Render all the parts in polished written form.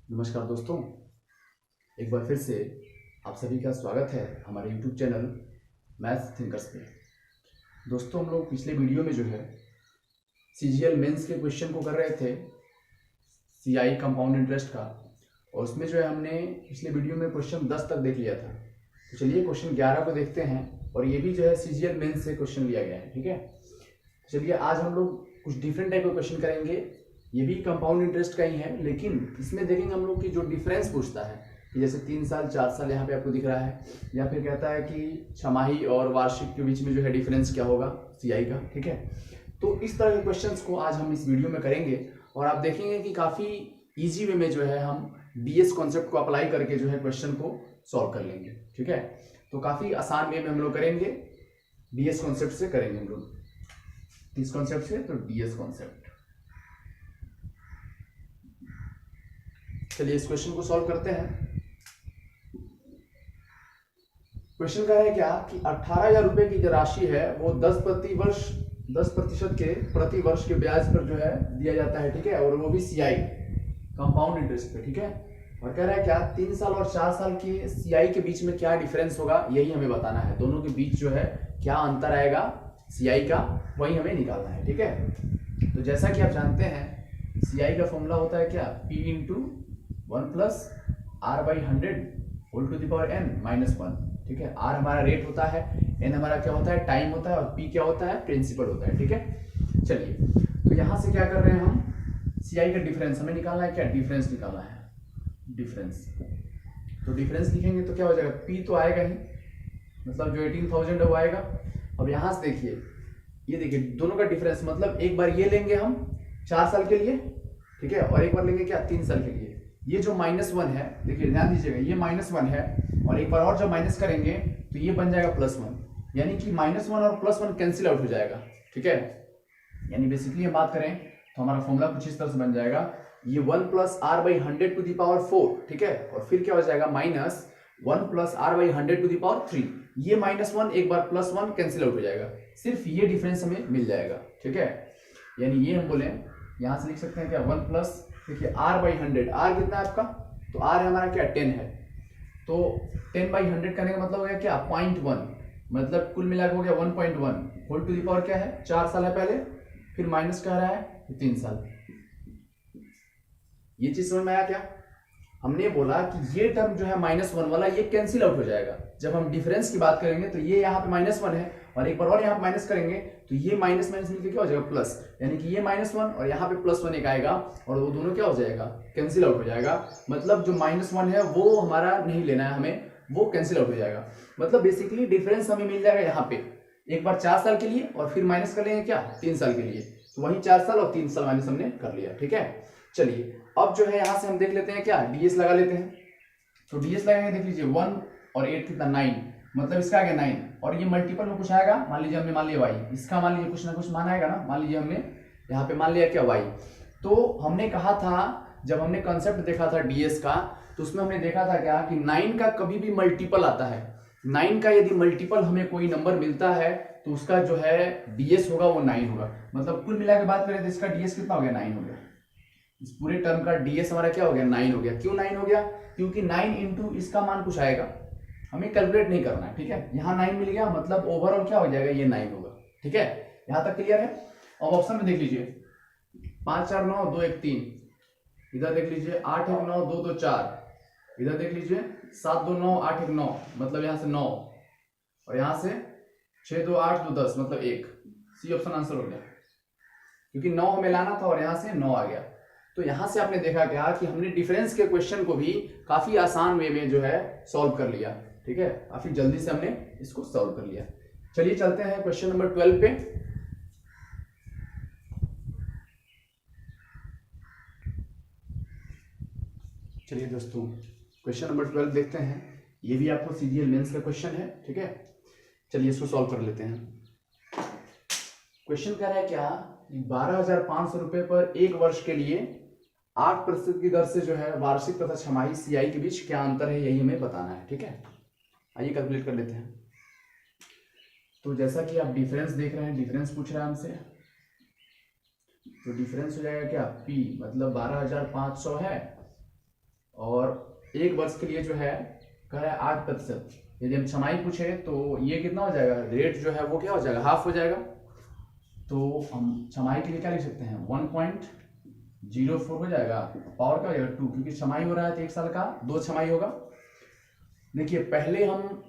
नमस्कार दोस्तों, एक बार फिर से आप सभी का स्वागत है हमारे YouTube चैनल मैथ्स थिंकर्स पे। दोस्तों, हम लोग पिछले वीडियो में जो है CGL मेंस के क्वेश्चन को कर रहे थे, CI कंपाउंड इंटरेस्ट का, और उसमें जो है हमने पिछले वीडियो में क्वेश्चन 10 तक देख लिया था। तो चलिए क्वेश्चन 11 को देखते हैं, और ये भी जो है CGL मेंस से क्वेश्चन लिया गया है। ठीक है, चलिए आज हम लोग कुछ डिफरेंट टाइप का क्वेश्चन करेंगे। ये भी कंपाउंड इंटरेस्ट का ही है, लेकिन इसमें देखेंगे हम लोग कि जो डिफरेंस पूछता है कि जैसे 3 साल 4 साल यहाँ पे आपको दिख रहा है, या फिर कहता है कि छमाही और वार्षिक के बीच में जो है डिफरेंस क्या होगा CI का। ठीक है, तो इस तरह के क्वेश्चंस को आज हम इस वीडियो में करेंगे, और आप देखेंगे कि काफ़ी ईजी वे में जो है हम DS कॉन्सेप्ट को अप्लाई करके जो है क्वेश्चन को सॉल्व कर लेंगे। ठीक है, तो काफ़ी आसान वे में हम लोग करेंगे, DS कॉन्सेप्ट से करेंगे हम लोग। किस कॉन्सेप्ट से? तो DS कॉन्सेप्ट। चलिए इस क्वेश्चन को सॉल्व करते हैं। क्वेश्चन का है क्या कि 18,000 रुपए की जो राशि है वो 10% के प्रति वर्ष के ब्याज पर जो है दिया जाता है। ठीक है, और वो भी CI कंपाउंड इंटरेस्ट पे। ठीक है, और कह रहा है क्या 3 साल और 4 साल की CI के बीच में क्या डिफरेंस होगा, यही हमें बताना है। दोनों के बीच जो है क्या अंतर आएगा CI का, वही हमें निकालना है। ठीक है, तो जैसा कि आप जानते हैं CI का फॉर्मूला होता है क्या, P into 1 plus R/100 whole to the power n minus 1। ठीक है, R हमारा रेट होता है, n हमारा क्या होता है, टाइम होता है, और P क्या होता है, प्रिंसिपल होता है। ठीक है, चलिए तो यहां से क्या कर रहे हैं हम, CI का डिफरेंस हमें निकालना है। क्या डिफरेंस निकालना है, डिफरेंस। तो डिफरेंस लिखेंगे तो क्या हो जाएगा, P तो आएगा ही, मतलब जो 18,000 है वो आएगा। अब यहां से देखिए, ये देखिए दोनों का डिफरेंस, मतलब एक बार ये लेंगे हम 4 साल के लिए, ठीक है, और एक बार लेंगे क्या 3 साल के लिए। ये जो -1 है, देखिए ध्यान दीजिएगा, ये -1 है, और एक बार और जब माइनस करेंगे तो ये बन जाएगा +1, यानी कि -1 और +1 कैंसिल आउट हो जाएगा। ठीक है, यानी बेसिकली हम बात करें तो हमारा फॉर्मूला कुछ इस तरह से बन जाएगा, ये 1 plus R/100 to the power 4। ठीक है, और फिर क्या हो जाएगा, -1 plus R/100 to the power 3। ये -1 एक बार +1 कैंसिल आउट हो जाएगा, सिर्फ ये डिफरेंस हमें मिल जाएगा। ठीक है, यानी ये हम बोले यहां से लिख सकते हैं क्या, 1 प्लस, देखिए R/100, R कितना है आपका, तो R है हमारा क्या 10 है, तो 10/100 करने का मतलब हो गया क्या 0.1, मतलब कुल मिलाकर हो गया 1.1 होल टू द पावर क्या है 4 साल है पहले, फिर माइनस कह रहा है 3 साल। ये चीज समझ में आया क्या? हमने बोला कि ये टर्म जो है -1 वाला ये कैंसिल आउट हो जाएगा। जब हम डिफरेंस की बात करेंगे तो ये यहाँ पे -1 है, और एक बार और यहाँ पे माइनस करेंगे तो ये माइनस माइनस मिलकर क्या हो जाएगा प्लस, यानी कि ये -1 और यहाँ पे +1 एक आएगा, और वो दोनों क्या हो जाएगा, कैंसिल आउट हो जाएगा। मतलब जो -1 है वो हमारा नहीं लेना है हमें, वो कैंसिल आउट हो जाएगा। मतलब बेसिकली डिफरेंस हमें मिल जाएगा यहाँ पे, एक बार 4 साल के लिए, और फिर माइनस कर लेंगे क्या 3 साल के लिए, तो वही 4 साल और 3 साल माइनस हमने कर लिया। ठीक है, चलिए अब जो है यहां से हम देख लेते हैं क्या, DS लगा लेते हैं। तो DS लगाएंगे, देख लीजिए 1 और 8 कितना 9, मतलब इसका आ गया 9, और ये मल्टीपल में कुछ आएगा, मान लीजिए हमने मान लिया y, इसका मान लीजिए कुछ ना कुछ मान आएगा ना, मान लीजिए हमने यहाँ पे मान लिया क्या y। तो हमने कहा था, जब हमने कंसेप्ट देखा था DS का, तो उसमें हमने देखा था क्या कि 9 का कभी भी मल्टीपल आता है। 9 का यदि मल्टीपल हमें कोई नंबर मिलता है तो उसका जो है DS होगा वो 9 होगा। मतलब कुल मिला के बात करें तो इसका DS कितना हो गया, 9 हो गया। इस पूरे टर्म का DS हमारा क्या हो गया, 9 हो गया। क्यों 9 हो गया, क्योंकि 9 इंटू इसका मान कुछ आएगा, हमें कैलकुलेट नहीं करना है। ठीक है, यहाँ 9 मिल गया, मतलब ओवरऑल क्या हो जाएगा, ये 9 होगा। ठीक है, यहाँ तक क्लियर है। अब ऑप्शन में देख लीजिए, 5 4 9 2 1 3, इधर देख लीजिए 8 1 9 2 2 4, इधर देख लीजिए 7 2 9 8 1 9, मतलब यहाँ से 9, और यहाँ से 6 2 8 2 10, मतलब 1। सी ऑप्शन आंसर हो गया, क्योंकि 9 हमें लाना था और यहाँ से 9 आ गया। तो यहां से आपने देखा क्या कि हमने डिफरेंस के क्वेश्चन को भी काफी आसान वे में जो है सॉल्व कर लिया। ठीक है, काफी जल्दी से हमने इसको सॉल्व कर लिया। चलिए चलते हैं क्वेश्चन नंबर 12 पे। चलिए दोस्तों, क्वेश्चन नंबर 12 देखते हैं। ये भी आपको CGL मेंस का क्वेश्चन है। ठीक है, चलिए इसको सॉल्व कर लेते हैं। क्वेश्चन कह रहा है क्या, 12,500 रुपए पर एक वर्ष के लिए 8% की दर से जो है वार्षिक तथा छमाही CI के बीच क्या अंतर है, यही हमें बताना है। ठीक है, आइए कैलकुलेट कर लेते हैं। तो जैसा कि आप डिफरेंस देख रहे हैं, डिफरेंस पूछ रहा है हमसे, तो डिफरेंस हो जाएगा क्या P, मतलब 12,500 है, और एक वर्ष के लिए जो है कह रहा है 8%। यदि हम छमाही पूछे तो ये कितना हो जाएगा, रेट जो है वो क्या हो जाएगा, हाफ हो जाएगा। तो हम छमाही के लिए क्या लिख सकते हैं, 1.04 हो जाएगा, पावर क्या हो जाएगा 2, क्योंकि छमाही हो रहा है तो 1 साल का 2 छमाही होगा। देखिए पहले हम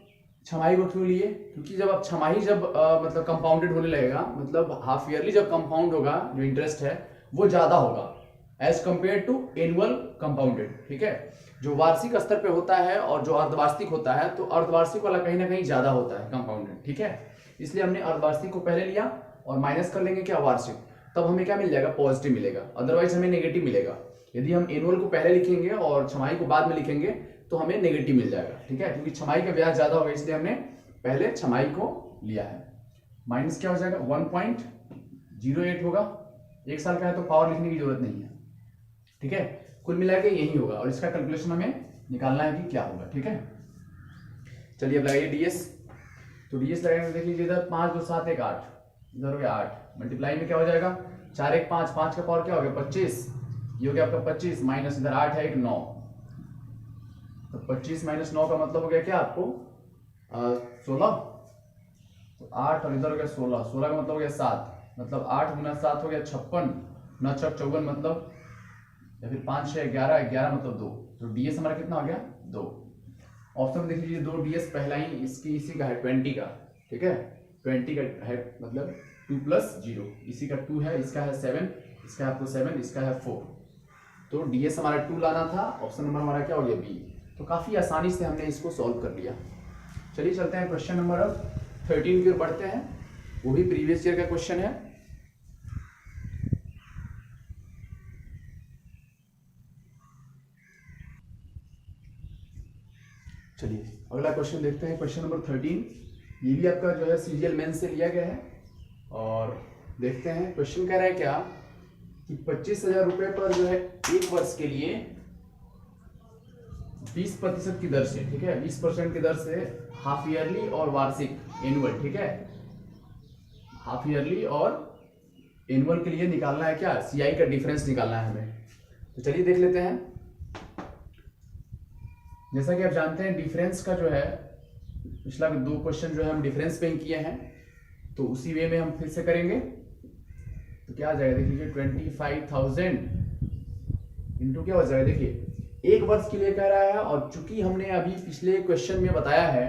छमाही को क्यों लिए, क्योंकि जब आप छमाही जब मतलब कंपाउंडेड होने लगेगा, मतलब हाफ ईयरली जब कंपाउंड होगा जो इंटरेस्ट है वो ज्यादा होगा as compared to annual compounded. ठीक है, जो वार्षिक स्तर पे होता है और जो अर्धवार्षिक होता है, तो अर्धवार्षिक वाला कहीं ना कहीं ज्यादा होता है कंपाउंडेड। ठीक है, इसलिए हमने अर्धवार्षिक को पहले लिया और माइनस कर लेंगे क्या, वार्षिक, तब हमें क्या मिल जाएगा, पॉजिटिव मिलेगा, अदरवाइज हमें नेगेटिव मिलेगा। यदि हम एनुअल को पहले लिखेंगे और छमाही को बाद में लिखेंगे तो हमें नेगेटिव मिल जाएगा। ठीक है, क्योंकि छमाही का ब्याज ज्यादा होगा इसलिए हमने पहले छमाही को लिया है। माइनस क्या हो जाएगा, 1.08 होगा, 1 साल का है तो पावर लिखने की जरूरत नहीं है। ठीक है, कुल मिला के यही होगा और इसका कैलकुलेशन हमें निकालना है कि क्या होगा। ठीक है, चलिए अब लगाइए डीएस। तो डीएस लगाएंगे, देख लीजिए इधर 5 2 7 1 8, इधर हो गया 8, मल्टीप्लाई में क्या हो जाएगा 4 1 5, 5 का पावर क्या हो गया 25, ये हो गया आपका 25, माइनस इधर 8 है 1 9, तो 25 माइनस 9 का मतलब हो गया क्या आपको 16, तो 8 और इधर हो गया 16, 16 का मतलब हो गया 7, मतलब 8 गुना 7 हो गया 56, 9 6 54 मतलब, या फिर 5 6 11, 11 मतलब 2, तो डीएस हमारा कितना हो गया 2। ऑप्शन में देख लीजिए 2 डीएस पहला ही इसकी इसी का है 20 का। ठीक है, 20 का है मतलब 2 + 0, इसी का 2 है, इसका है 7, इसका है आपको 7, इसका है 4, तो डीएस हमारा 2 लाना था। ऑप्शन नंबर हमारा क्या हो गया बी। तो काफी आसानी से हमने इसको सॉल्व कर लिया। चलिए चलते हैं क्वेश्चन नंबर 13 की ओर बढ़ते हैं, वो भी प्रीवियस ईयर का क्वेश्चन है। चलिए अगला क्वेश्चन देखते हैं, क्वेश्चन नंबर 13, ये भी आपका जो है सीजीएल मेन से लिया गया है। और देखते हैं क्वेश्चन कह रहा है क्या कि 25,000 रुपए पर जो है 1 वर्ष के लिए 20% की दर से, ठीक है 20% की दर से हाफ ईयरली और वार्षिक एनुअल, ठीक है हाफ ईयरली और एनुअल के लिए निकालना है क्या, सीआई का डिफरेंस निकालना है हमें। तो चलिए देख लेते हैं। जैसा कि आप जानते हैं डिफरेंस का जो है पिछला 2 क्वेश्चन जो है हम डिफरेंस पे ही किए हैं, तो उसी वे में हम फिर से करेंगे। तो क्या आ जाएगा देख लीजिए 25,000 इंटू क्या हो जाएगा, देखिए 1 वर्ष के लिए कह रहा है, और चूंकि हमने अभी पिछले क्वेश्चन में बताया है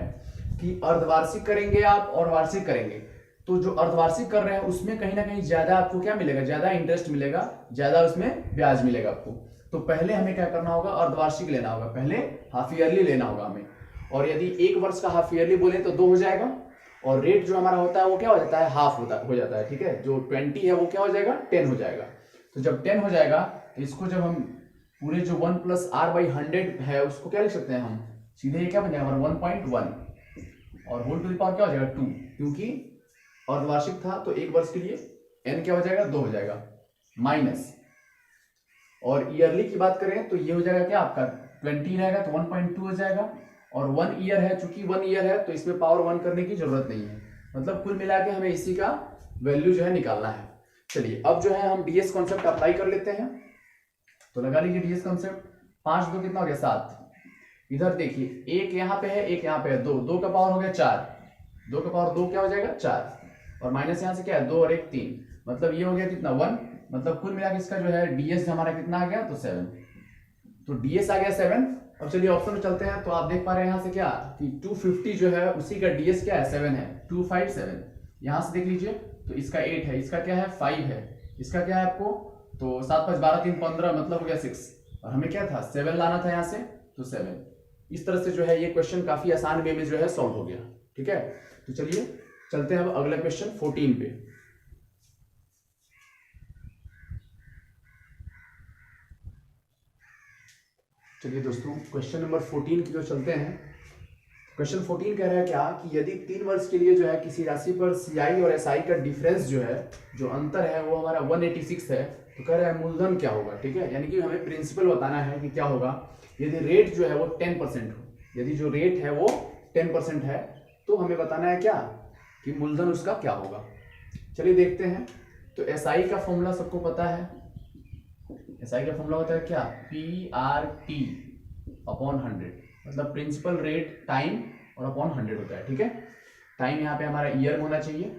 कि अर्धवार्षिक करेंगे आप और वार्षिक करेंगे, तो जो अर्धवार्षिक कर रहे हैं उसमें कहीं ना कहीं ज्यादा आपको क्या मिलेगा, ज्यादा इंटरेस्ट मिलेगा, ज्यादा उसमें ब्याज मिलेगा आपको। तो पहले हमें क्या करना होगा, अर्धवार्षिक लेना होगा, पहले हाफ ईयरली लेना होगा हमें। और यदि 1 वर्ष का हाफ ईयरली बोले तो 2 हो जाएगा, और रेट जो हमारा होता है वो क्या हो जाता है, हाफ हो जाता है। ठीक है, जो 20 है वो क्या हो जाएगा 10 हो जाएगा। तो जब 10 हो जाएगा तो इसको जब हम पूरे जो 1 + r/100 है उसको क्या लिख सकते हैं हम, सीधे ये क्या बन जाएगा हमारा 1.1 और होल टू द पावर क्या हो जाएगा 2, क्योंकि अर्धवार्षिक था तो 1 वर्ष के लिए n क्या हो जाएगा 2 हो जाएगा माइनस, और ईयरली की बात करें तो ये हो जाएगा क्या आपका 20 रहेगा तो 1.2 हो जाएगा, और 1 ईयर है, चूंकि 1 ईयर है तो इसमें पावर 1 करने की जरूरत नहीं है, मतलब कुल मिला के हमें इसी का वैल्यू जो है निकालना है। चलिए अब जो है हम डीएस कॉन्सेप्ट अप्लाई कर लेते हैं। तो लगा लीजिए डीएस कॉन्सेप्ट, 5 2 कितना हो गया 7, इधर देखिए 1 यहाँ पे है 1 यहाँ पे है 2, 2 का पावर हो गया 4, 2 का पावर 2 क्या हो जाएगा 4, और माइनस यहाँ से क्या है 2 और 1 3, मतलब ये हो गया कितना 1, मतलब कुल मिला के इसका जो है डीएस हमारा कितना आ गया तो 7, तो डीएस आ गया 7। अब चलिए ऑप्शन में चलते हैं, तो आप देख पा रहे हैं यहाँ से क्या कि 250 जो है उसी का डीएस क्या है 7 है, 257, यहाँ से देख लीजिए तो इसका 8 है, इसका क्या है 5 है, इसका क्या है आपको, तो 7 5 12 3 15 मतलब हो गया 6, और हमें क्या था 7 लाना था यहाँ से, तो 7। इस तरह से जो है ये क्वेश्चन काफी आसान वे में जो है सॉल्व हो गया। ठीक है, तो चलिए चलते हैं अब अगला क्वेश्चन 14 पे। चलिए दोस्तों क्वेश्चन नंबर 14 की जो चलते हैं। क्वेश्चन 14 कह रहा है क्या कि यदि 3 वर्ष के लिए जो है किसी राशि पर सीआई और एसआई का डिफरेंस जो है, जो अंतर है वो हमारा 186 है, तो कह रहा है मूलधन क्या होगा। ठीक है, यानी कि हमें प्रिंसिपल बताना है कि क्या होगा यदि रेट जो है वो 10% हो, यदि जो रेट है वो 10% है तो हमें बताना है क्या कि मूलधन उसका क्या होगा। चलिए देखते हैं। तो एसआई का फॉर्मूला सबको पता है, एसआई का फॉर्मूला होता है क्या, PRT अपॉन 100, मतलब प्रिंसिपल रेट टाइम और अपॉन 100 होता है, ठीक है। टाइम यहाँ पे हमारा ईयर में होना चाहिए।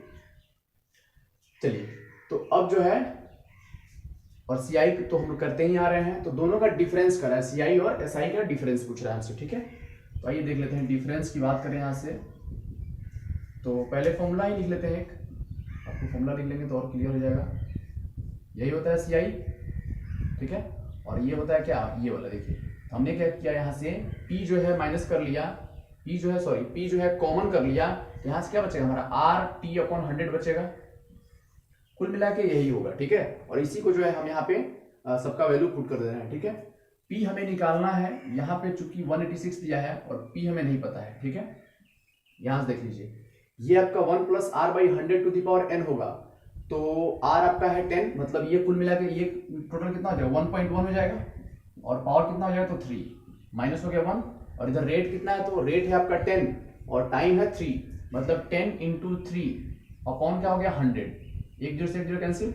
चलिए, तो अब जो है, और सीआई तो हम करते ही आ रहे हैं, तो दोनों का डिफरेंस करा है, सीआई और एसआई का डिफरेंस पूछ रहा है हमसे, ठीक है। तो आइए देख लेते हैं, डिफरेंस की बात करें यहाँ से, तो पहले फॉर्मूला ही लिख लेते हैं एक, आपको फॉर्मूला लिख लेंगे तो और क्लियर हो जाएगा। यही होता है सीआई, ठीक है, और ये होता है क्या, ये वाला देखिए। तो हमने क्या किया, यहाँ से P जो है माइनस कर लिया, P जो है कॉमन कर लिया, तो यहाँ से क्या बचेगा हमारा आर टी अपॉन 100 बचेगा, कुल मिला के यही होगा, ठीक है। और इसी को जो है हम यहाँ पे सबका वैल्यू पुट कर दे रहे हैं, ठीक है। P हमें निकालना है, यहाँ पे चूंकि 186 दिया है और P हमें नहीं पता है, ठीक है। यहाँ से देख लीजिए, ये आपका 1 plus R by 100 to the power n होगा, तो r आपका है 10, मतलब ये कुल मिला के ये टोटल कितना हो जाएगा 1.1 हो जाएगा, और पावर कितना हो जाएगा तो 3, माइनस हो गया 1, और इधर रेट कितना है, तो रेट है आपका 10 और टाइम है 3, मतलब 10 इंटू 3 अपॉन क्या हो गया 100, एक जीरो से एक जीरो कैंसिल,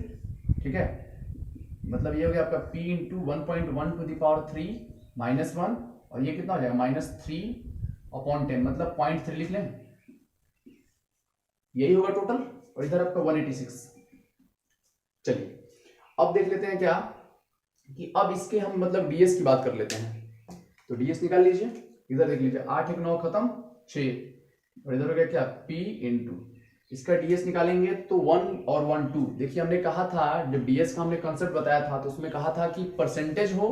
ठीक है। मतलब ये हो गया आपका P into 1.1 to the power 3 minus 1, और ये कितना हो जाएगा माइनस 3 अपॉन 10, मतलब 0.3 लिख लें, यही होगा टोटल, और इधर आपका 186। चलिए, अब देख लेते हैं क्या कि अब इसके हम मतलब डीएस की बात कर लेते हैं, तो डीएस निकाल लीजिए, इधर देख लीजिए 8 1 9 खत्म 6, और इधर हो गया क्या P इंटू, इसका डीएस निकालेंगे तो 1 और 1 2। देखिए हमने कहा था, जब डीएस का हमने कंसेप्ट बताया था तो उसमें कहा था कि परसेंटेज हो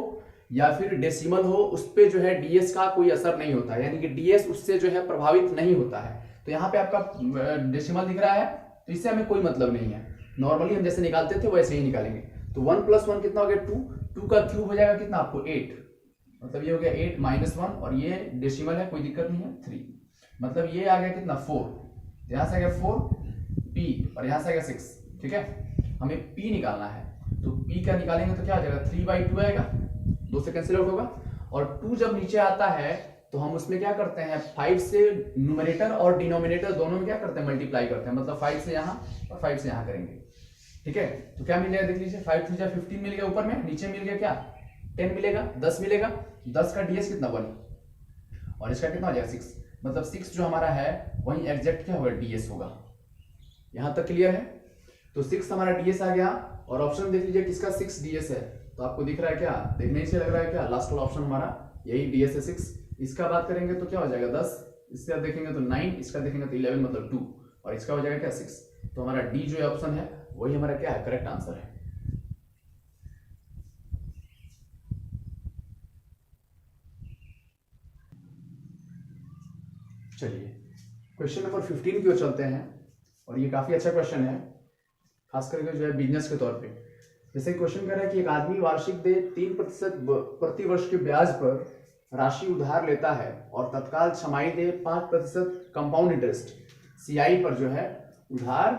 या फिर डेसिमल हो, उस पे जो है डीएस का कोई असर नहीं होता, यानी कि डीएस उससे जो है प्रभावित नहीं होता है। तो यहाँ पे आपका डेसिमल दिख रहा है, तो इससे हमें कोई मतलब नहीं है, नॉर्मली हम जैसे निकालते थे वैसे ही निकालेंगे। तो 1 प्लस 1 कितना हो गया 2, 2 का क्यूब हो जाएगा कितना आपको 8, मतलब ये हो गया 8 माइनस 1, और ये डेसिमल है कोई दिक्कत नहीं है 3, मतलब ये आ गया कितना 4, यहाँ से आ गया 4 P, और यहाँ से आ गया 6, ठीक है। हमें P निकालना है, तो P का निकालेंगे तो क्या आ जाएगा 3/2 आएगा, 2 से कैंसिल आउट होगा, और 2 जब नीचे आता है तो हम उसमें क्या करते हैं 5 से न्यूमरेटर और डिनोमिनेटर दोनों में क्या करते हैं मल्टीप्लाई करते हैं, मतलब 5 से यहाँ और 5 से यहाँ करेंगे, ठीक है। तो क्या मिलेगा देख लीजिए, 5 3 15 मिल गया ऊपर में, नीचे मिल गया क्या 10 मिलेगा, 10 मिलेगा, 10 का डीएस कितना 1, और इसका कितना हो जाएगा 6, मतलब 6 जो हमारा है वही एग्जैक्ट क्या होगा डीएस होगा। यहां तक क्लियर है, तो 6 हमारा डीएस आ गया, और ऑप्शन देख लीजिए किसका 6 डीएस है, तो आपको दिख रहा है क्या, देखने से लग रहा है क्या, लास्ट वाला ऑप्शन हमारा यही डीएस है 6। इसका बात करेंगे तो क्या हो जाएगा 10, इससे आप देखेंगे तो 9, इसका देखेंगे तो 11 मतलब 2, और इसका हो जाएगा क्या 6। तो हमारा डी जो ऑप्शन है वही हमारा क्या है करेक्ट आंसर है। चलिए क्वेश्चन नंबर 15 की ओर चलते हैं, और ये काफी अच्छा क्वेश्चन है, खास करके जो है बिजनेस के तौर पे। जैसे क्वेश्चन कह रहा है कि एक आदमी वार्षिक दे 3% प्रति वर्ष के ब्याज पर राशि उधार लेता है और तत्काल छमाही दे 5% कंपाउंड इंटरेस्ट सीआई पर जो है उधार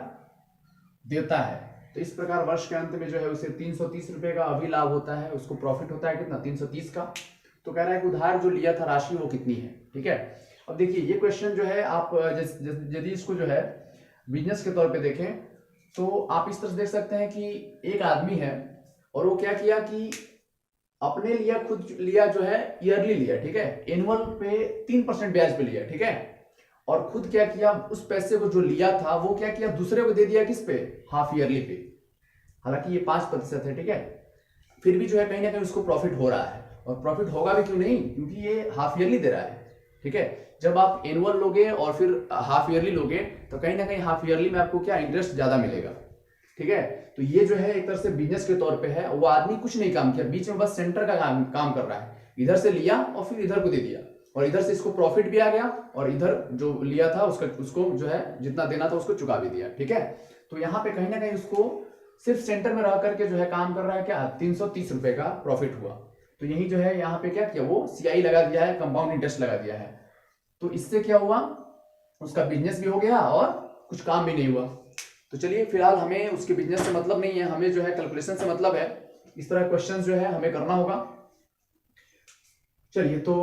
देता है। तो इस प्रकार वर्ष के अंत में जो है उसे 330 रुपए का अभिलाभ होता है, उसको प्रॉफिट होता है कितना 330 का। तो कह रहा है कि उधार जो लिया था राशि वो कितनी है, ठीक है। अब देखिए ये क्वेश्चन जो है आप यदि इसको जो है बिजनेस के तौर पे देखें तो आप इस तरह से देख सकते हैं कि एक आदमी है और वो क्या किया कि अपने लिया खुद लिया जो है ईयरली लिया, ठीक है, एनुअल पे 3% ब्याज पे लिया, ठीक है, और खुद क्या किया उस पैसे को जो लिया था वो क्या किया दूसरे को दे दिया किस पे हाफ ईयरली पे, हालांकि ये 5% है, ठीक है, फिर भी जो है कहीं ना कहीं उसको प्रॉफिट हो रहा है, और प्रॉफिट होगा भी क्यों नहीं, क्योंकि ये हाफ ईयरली दे रहा है, ठीक है। जब आप एनुअल लोगे और फिर हाफ ईयरली लोगे तो कहीं ना कहीं हाफ ईयरली में आपको क्या इंटरेस्ट ज्यादा मिलेगा, ठीक है। तो ये जो है एक तरह से बिजनेस के तौर पे है, वो आदमी कुछ नहीं काम किया, बीच में बस सेंटर का काम कर रहा है, इधर से लिया और फिर इधर को दे दिया, और इधर से इसको प्रॉफिट भी आ गया, और इधर जो लिया था उसको जो है जितना देना था उसको चुका भी दिया, ठीक है। तो यहाँ पे कहीं ना कहीं उसको सिर्फ सेंटर में रह करके जो है काम कर रहा है, क्या 330 रुपए का प्रॉफिट हुआ। तो यही जो है यहाँ पे क्या किया वो सीआई लगा दिया है, कंपाउंड इंटरेस्ट लगा दिया है। तो इससे क्या हुआ उसका बिजनेस भी हो गया और कुछ काम भी नहीं हुआ। तो चलिए फिलहाल हमें उसके बिजनेस से मतलब नहीं है, हमें जो है कैलकुलेशन से मतलब है। इस तरह क्वेश्चन जो है हमें करना होगा। चलिए तो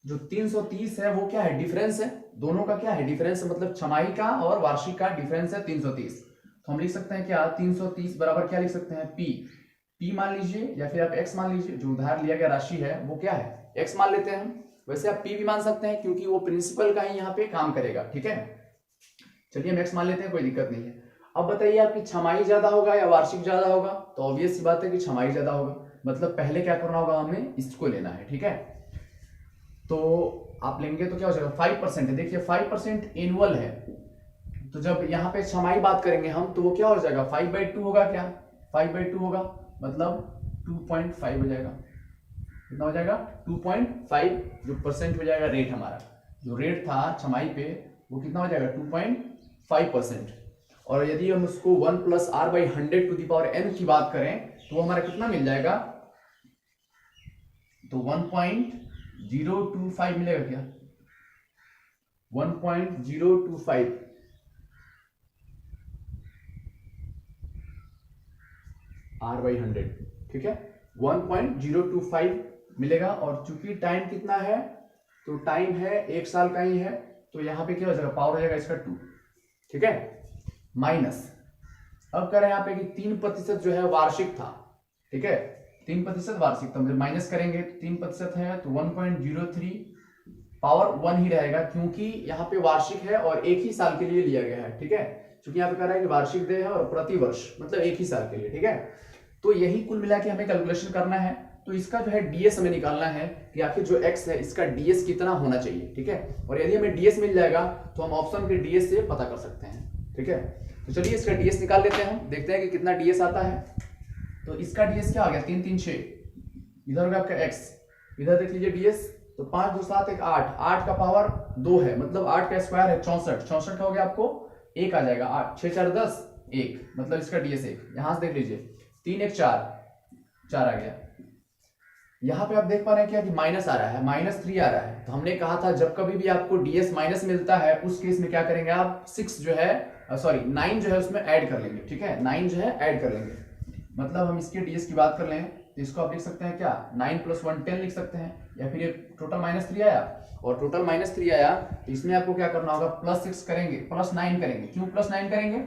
जो 330 है वो क्या है डिफरेंस है, दोनों का क्या है डिफरेंस है, मतलब छमाही का और वार्षिक का डिफरेंस है 330। तो हम लिख सकते हैं क्या 330 बराबर क्या लिख सकते हैं P p मान लीजिए या फिर आप x मान लीजिए, जो उधार लिया गया राशि है वो क्या है, x मान लेते हैं हम। वैसे आप p भी मान सकते हैं क्योंकि वो प्रिंसिपल का ही यहाँ पे काम करेगा, ठीक है। चलिए हम x मान लेते हैं, कोई दिक्कत नहीं है। अब बताइए आपकी छमाही ज्यादा होगा या वार्षिक ज्यादा होगा, तो ऑब्वियस सी बात है कि छमाही ज्यादा होगा, मतलब पहले क्या करना होगा, हमें इसको लेना है, ठीक है। तो आप लेंगे तो क्या हो जाएगा, 5% है, देखिए 5% एनुअल है, तो जब यहाँ पे छमाही बात करेंगे हम तो वो क्या हो जाएगा, 5/2 होगा, क्या 5/2 होगा, मतलब 2.5 हो जाएगा। कितना हो जाएगा, 2.5 जो परसेंट हो जाएगा रेट, हमारा जो रेट था छमाही पे वो कितना हो जाएगा, 2.5%। और यदि हम उसको 1 + r/100 की बात करें तो हमारा कितना मिल जाएगा, तो 1.025 मिलेगा, क्या 1.025 r/100, ठीक है, 1.025 मिलेगा। और चूंकि टाइम कितना है, तो टाइम है 1 साल का ही है, तो यहां पे क्या हो जाएगा, पावर हो जाएगा इसका 2, ठीक है, माइनस। अब कह रहे हैं यहाँ पे कि 3% जो है वार्षिक था, ठीक है, 3% वार्षिक था, मतलब माइनस करेंगे तो 3% है, तो 1.03 पावर 1 ही रहेगा, क्योंकि यहाँ पे वार्षिक है और एक ही साल के लिए लिया गया है, ठीक है। क्योंकि यहाँ पे कह रहा है कि वार्षिक देय है और प्रति वर्ष मतलब एक ही साल के लिए, ठीक है। तो यही कुल मिला के हमें कैलकुलेशन करना है। तो इसका जो है डीएस हमें निकालना है कि आखिर जो एक्स है इसका डीएस कितना होना चाहिए, ठीक है। और यदि हमें डीएस मिल जाएगा तो हम ऑप्शन के डीएस से पता कर सकते हैं, ठीक है। तो चलिए इसका डीएस निकाल लेते हैं, हम देखते हैं कि कितना डीएस आता है। तो इसका डीएस क्या आ गया, 3 3 6, इधर होगा आपका एक्स, इधर देख लीजिए डीएस, तो 5 2 7 1 8, 8 का पावर 2 है, मतलब 8 का स्क्वायर है 64, 64 का हो गया आपको 1 आ जाएगा, 8 6 4 10 1, मतलब इसका डीएस 1। यहां से देख लीजिए 3 1 4 4 आ गया। यहाँ पे आप देख पा रहे हैं क्या कि माइनस आ रहा है, -3 आ रहा है। तो हमने कहा था जब कभी भी आपको डीएस माइनस मिलता है उस केस में क्या करेंगे आप, 6 जो है सॉरी 9 जो है उसमें ऐड कर लेंगे, ठीक है, 9 जो है ऐड कर लेंगे। मतलब हम इसके डीएस की बात कर लें तो इसको आप लिख सकते हैं क्या, 9 + 1 10 लिख सकते हैं, या फिर ये टोटल -3 आया, और टोटल -3 आया तो इसमें आपको क्या करना होगा, +6 करेंगे, +9 करेंगे। क्यों +9 करेंगे,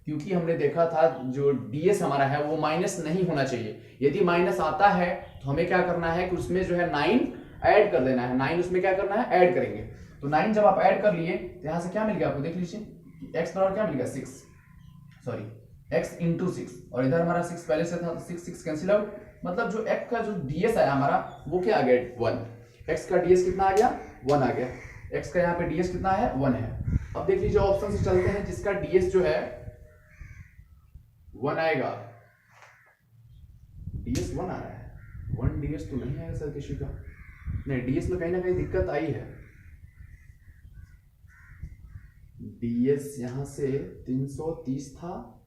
क्योंकि हमने देखा था जो डीएस हमारा है वो माइनस नहीं होना चाहिए। यदि माइनस आता है तो हमें क्या करना है कि उसमें जो है 9 ऐड कर देना है, 9 उसमें क्या करना है, ऐड करेंगे। तो 9 जब आप ऐड कर लिए तो यहां से क्या मिल गया आपको, देख लीजिए एक्स बराबर क्या मिल गया, 6 सॉरी x × 6, और इधर हमारा 6 पहले से था तो 6 6 कैंसिल आउट, मतलब जो x का जो ds आया हमारा वो क्या आ गया, 1। x का ds कितना आ गया, 1 आ गया। x का यहाँ पे ds कितना है, 1 है। अब देख लीजिए ऑप्शन से चलते हैं, जिसका ds जो है 1 आएगा, ds 1 आ रहा है, 1 ds तो नहीं आएगा सर किसी का, नहीं ds में कहीं ना कहीं दिक्कत आई है। ds यहां से 330 था,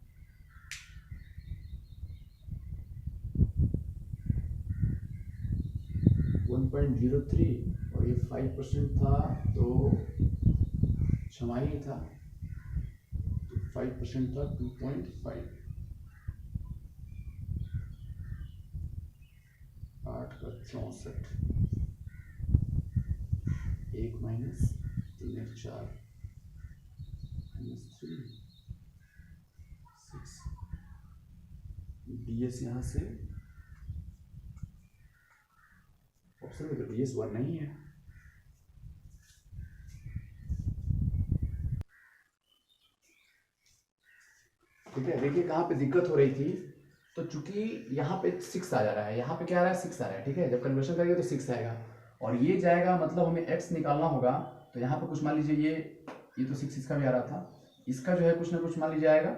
1.03 और ये 5% था, तो छमाही था, तो 5% था 2.5, 8 का 64, 1 माइनस 3 1 4 -3 6, डीएस यहाँ से ऑप्शन में तो डीएस 1 नहीं है। ठीक है, देखिए कहाँ पे दिक्कत हो रही थी, तो चूंकि यहाँ पे 6 आ जा रहा है, यहाँ पे क्या आ रहा है, 6 आ रहा है, ठीक है। जब कन्वर्शन करेंगे तो 6 आएगा और ये जाएगा, मतलब हमें x निकालना होगा। तो यहाँ पे कुछ मान लीजिए ये तो 6 इसका भी आ रहा था, इसका जो है कुछ ना कुछ मान लीजिए आएगा,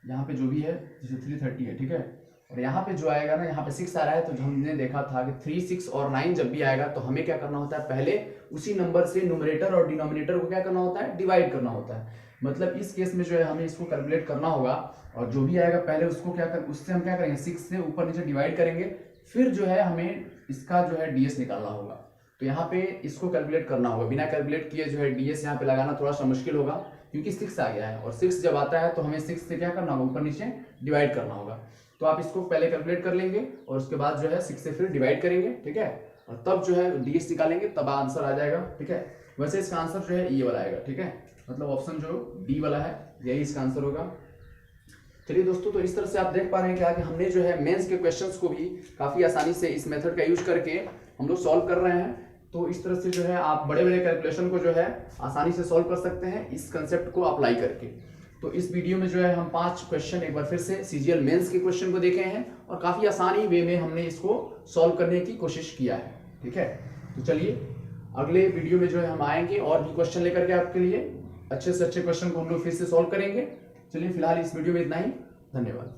यहाँ पे जो भी है जैसे 330 है, ठीक है। और यहाँ पे जो आएगा ना, यहाँ पे 6 आ रहा है, तो हमने देखा था कि 3 6 और 9 जब भी आएगा तो हमें क्या करना होता है, पहले उसी नंबर से न्यूमरेटर और डिनोमिनेटर को क्या करना होता है, डिवाइड करना होता है। मतलब इस केस में जो है हमें इसको कैलकुलेट करना होगा, और जो भी आएगा पहले उसको क्या कर, उससे हम क्या करेंगे, 6 से ऊपर नीचे डिवाइड करेंगे, फिर जो है हमें इसका जो है डीएस निकालना होगा। तो यहाँ पे इसको कैलकुलेट करना होगा, बिना कैलकुलेट किए जो है डीएस यहाँ पे लगाना थोड़ा सा मुश्किल होगा, क्योंकि 6 आ गया है, और 6 जब आता है तो हमें 6 से क्या करना होगा, ऊपर नीचे डिवाइड करना होगा। तो आप इसको पहले कैलकुलेट कर लेंगे और उसके बाद जो है 6 से फिर डिवाइड करेंगे, ठीक है, और तब जो है डीएस निकालेंगे, तब आंसर आ जाएगा, ठीक है। वैसे इसका आंसर जो है ये वाला आएगा, ठीक है, मतलब ऑप्शन जो डी वाला है यही इसका आंसर होगा। चलिए दोस्तों, तो इस तरह से आप देख पा रहे हैं कि हमने जो है मेंस के क्वेश्चंस को भी काफ़ी आसानी से इस मेथड का यूज करके हम लोग सॉल्व कर रहे हैं। तो इस तरह से जो है आप बड़े बड़े कैलकुलेशन को जो है आसानी से सॉल्व कर सकते हैं इस कंसेप्ट को अप्लाई करके। तो इस वीडियो में जो है हम 5 क्वेश्चन एक बार फिर से सीजीएल मेंस के क्वेश्चन को देखे हैं और काफ़ी आसानी वे में हमने इसको सॉल्व करने की कोशिश किया है। ठीक है, तो चलिए अगले वीडियो में जो है हम आएंगे और भी क्वेश्चन लेकर के आपके लिए अच्छे से अच्छे क्वेश्चन को हम लोग फिर से सॉल्व करेंगे। चलिए फिलहाल इस वीडियो में इतना ही। धन्यवाद।